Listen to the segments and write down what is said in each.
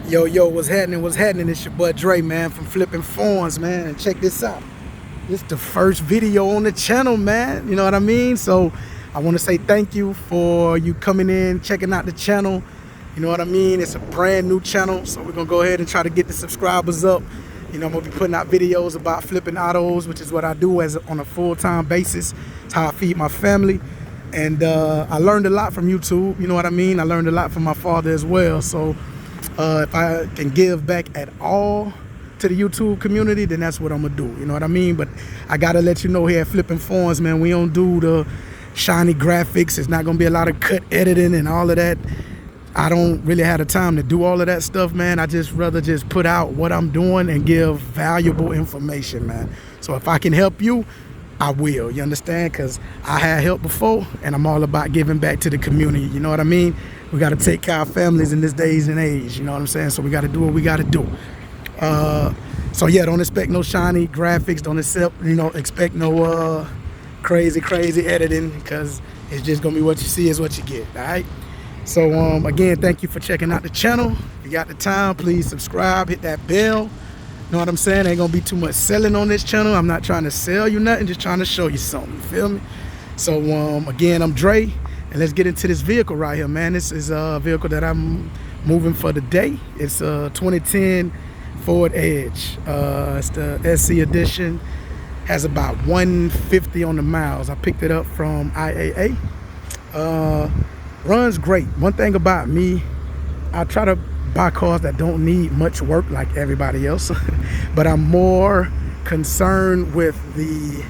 Yo, what's happening? What's happening? It's your boy Dre, man, from Flipping Phones, man. And check this out. This the first video on the channel, man. You know what I mean? So I want to say thank you for you coming in, checking out the channel. You know what I mean? It's a brand new channel, so we're going to go ahead and try to get the subscribers up. You know, I'm going to be putting out videos about flipping autos, which is what I do on a full-time basis. It's how I feed my family. And I learned a lot from YouTube. You know what I mean? I learned a lot from my father as well. So if I can give back at all to the YouTube community, then that's what I'm gonna do. You know what I mean? But I gotta let you know here at Flipping Phones, man, we don't do the shiny graphics. It's not gonna be a lot of cut editing and all of that. I don't really have the time to do all of that stuff, man. I just rather just put out what I'm doing and give valuable information, man. So if I can help you, I will, you understand? Because I had help before, and I'm all about giving back to the community, you know what I mean? We got to take care of families in this days and age, you know what I'm saying? So we got to do what we got to do. So yeah, don't expect no shiny graphics, don't expect no crazy editing, because it's just going to be what you see is what you get, all right? So again, thank you for checking out the channel. If you got the time, please subscribe, hit that bell. Know what I'm saying? Ain't gonna be too much selling on this channel. I'm not trying to sell you nothing, just trying to show you something, you feel me? So again, I'm Dre, and let's get into this vehicle right here, man. This is a vehicle that I'm moving for the day. It's a 2010 Ford Edge. It's the SC edition. Has about 150 on the miles. I picked it up from IAA. Runs great. One thing about me, I try to buy cars that don't need much work like everybody else, but I'm more concerned with the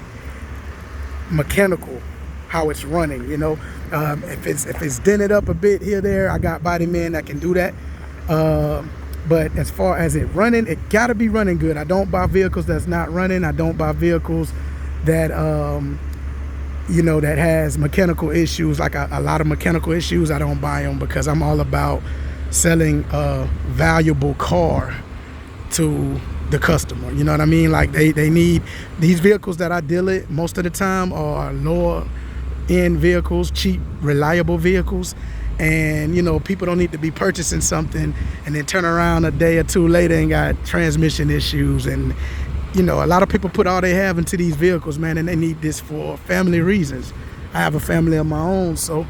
mechanical, how it's running, you know. If it's dented up a bit here there, I got body men that can do that. But as far as it running, it gotta be running good. I don't buy vehicles that's not running. I don't buy vehicles that you know, that has mechanical issues, like a lot of mechanical issues. I don't buy them, because I'm all about selling a valuable car to the customer. You know what I mean? Like they need these vehicles that I deal with most of the time are lower end vehicles, cheap, reliable vehicles. And you know, people don't need to be purchasing something and then turn around a day or two later and got transmission issues. And you know, a lot of people put all they have into these vehicles, man, and they need this for family reasons. I have a family of my own, so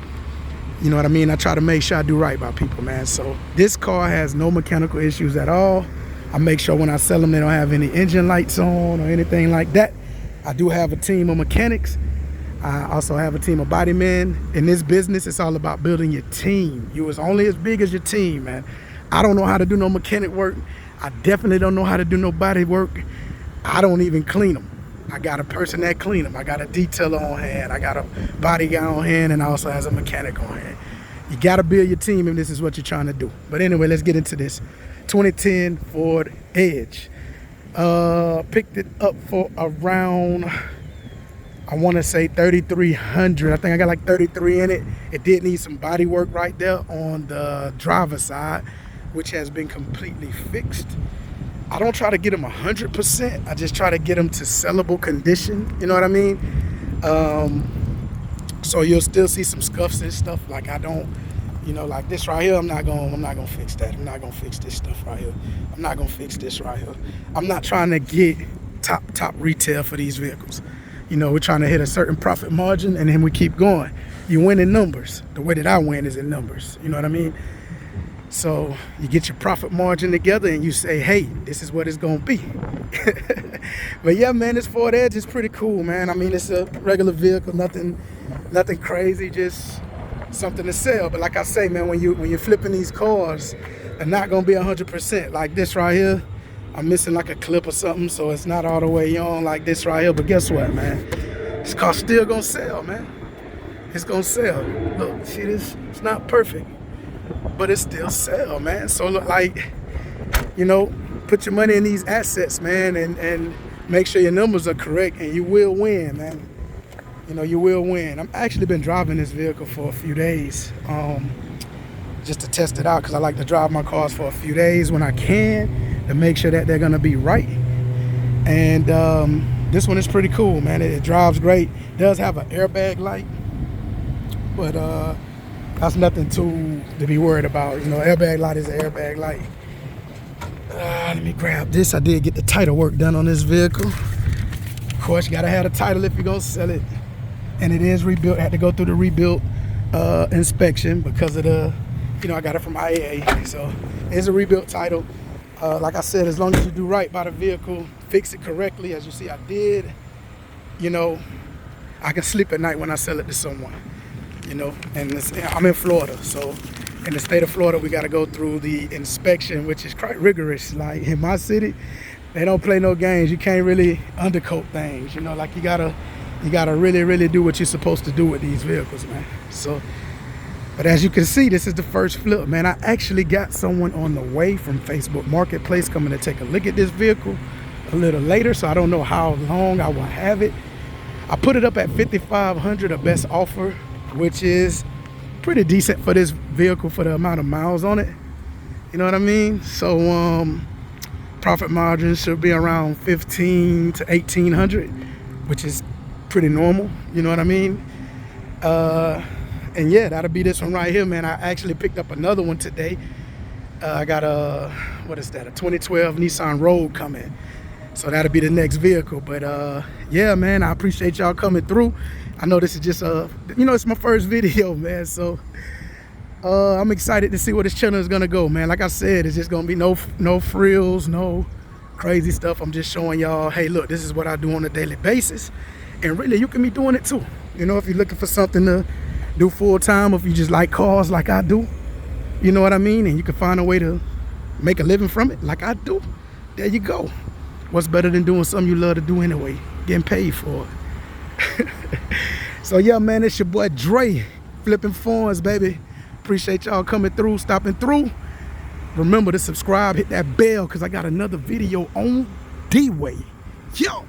you know what I mean? I try to make sure I do right by people, man. So this car has no mechanical issues at all. I make sure when I sell them, they don't have any engine lights on or anything like that. I do have a team of mechanics. I also have a team of body men. In this business, it's all about building your team. You is only as big as your team, man. I don't know how to do no mechanic work. I definitely don't know how to do no body work. I don't even clean them. I got a person that clean them. I got a detailer on hand. I got a body guy on hand, and I also has a mechanic on hand. You got to build your team if this is what you're trying to do. But anyway, let's get into this 2010 Ford Edge. Picked it up for around, I want to say 3,300. I think I got like 33 in it. It did need some body work right there on the driver's side, which has been completely fixed. I don't try to get them 100%. I just try to get them to sellable condition. You know what I mean? So you'll still see some scuffs and stuff. Like I don't, you know, like this right here. I'm not gonna fix that. I'm not gonna fix this stuff right here. I'm not gonna fix this right here. I'm not trying to get top retail for these vehicles. You know, we're trying to hit a certain profit margin, and then we keep going. You win in numbers. The way that I win is in numbers. You know what I mean? So you get your profit margin together and you say, hey, this is what it's gonna be. But yeah, man, this Ford Edge is pretty cool, man. I mean, it's a regular vehicle, nothing crazy, just something to sell. But like I say, man, when you're flipping these cars, they're not gonna be 100%. Like this right here, I'm missing like a clip or something, so it's not all the way on like this right here. But guess what, man? This car's still gonna sell, man. It's gonna sell. Look, see this? It's not perfect, but it still sell, man. So look, like, you know, put your money in these assets, man, and make sure your numbers are correct, and you will win, man. You know, you will win. I've actually been driving this vehicle for a few days, just to test it out, because I like to drive my cars for a few days when I can to make sure that they're gonna be right. And this one is pretty cool, man. It drives great. It does have an airbag light, but that's nothing to be worried about. You know, airbag light is an airbag light. Let me grab this. I did get the title work done on this vehicle. Of course, you gotta have the title if you're gonna sell it. And it is rebuilt. I had to go through the rebuilt inspection because of the, you know, I got it from IAA. So it's a rebuilt title. Like I said, as long as you do right by the vehicle, fix it correctly, as you see I did, you know, I can sleep at night when I sell it to someone, you know. And I'm in Florida, so in the state of Florida, we got to go through the inspection, which is quite rigorous. Like in my city, they don't play no games. You can't really undercoat things, you know. Like you gotta really do what you're supposed to do with these vehicles, man. So, but as you can see, this is the first flip, man. I actually got someone on the way from Facebook Marketplace coming to take a look at this vehicle a little later, so I don't know how long I will have it. I put it up at $5,500, a best offer, which is pretty decent for this vehicle for the amount of miles on it. You know what I mean? So profit margin should be around 1,500 to 1,800, which is pretty normal. You know what I mean? And yeah, that'll be this one right here, man. I actually picked up another one today. I got a, what is that? A 2012 Nissan Rogue coming. So that'll be the next vehicle. But yeah, man, I appreciate y'all coming through. I know this is just you know, it's my first video, man. So I'm excited to see where this channel is gonna go, man. Like I said, it's just gonna be no frills, no crazy stuff. I'm just showing y'all, hey, look, this is what I do on a daily basis. And really, you can be doing it too. You know, if you're looking for something to do full time, or if you just like cars like I do, you know what I mean? And you can find a way to make a living from it like I do. There you go. What's better than doing something you love to do anyway? Getting paid for it. So yeah, man, it's your boy Dre, flipping phones, baby. Appreciate y'all coming through, stopping through. Remember to subscribe, hit that bell, because I got another video on D-Way. Yo!